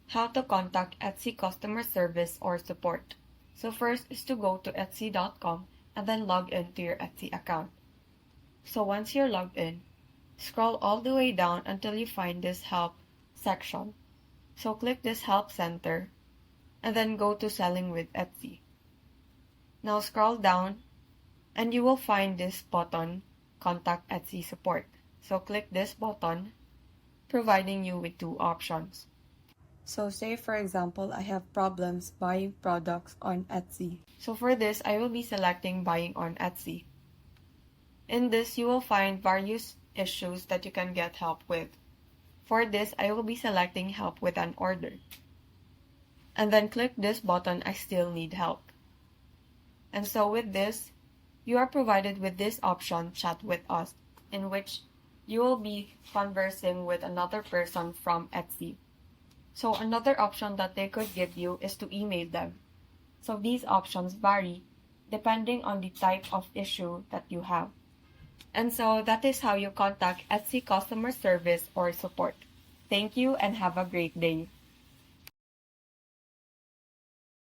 How to contact Etsy customer service or support. So first is to go to Etsy.com and then log into your Etsy account. So once you're logged in, scroll all the way down until you find this help section. So click this help center and then go to selling with Etsy. Now scroll down and you will find this button, contact Etsy support. So click this button, providing you with two options. So say for example, I have problems buying products on Etsy. So for this, I will be selecting buying on Etsy. In this, you will find various issues that you can get help with. For this, I will be selecting help with an order. And then click this button, I still need help. And so with this, you are provided with this option, chat with us, in which you will be conversing with another person from Etsy. So another option that they could give you is to email them. So these options vary depending on the type of issue that you have. And so that is how you contact Etsy customer service or support. Thank you and have a great day.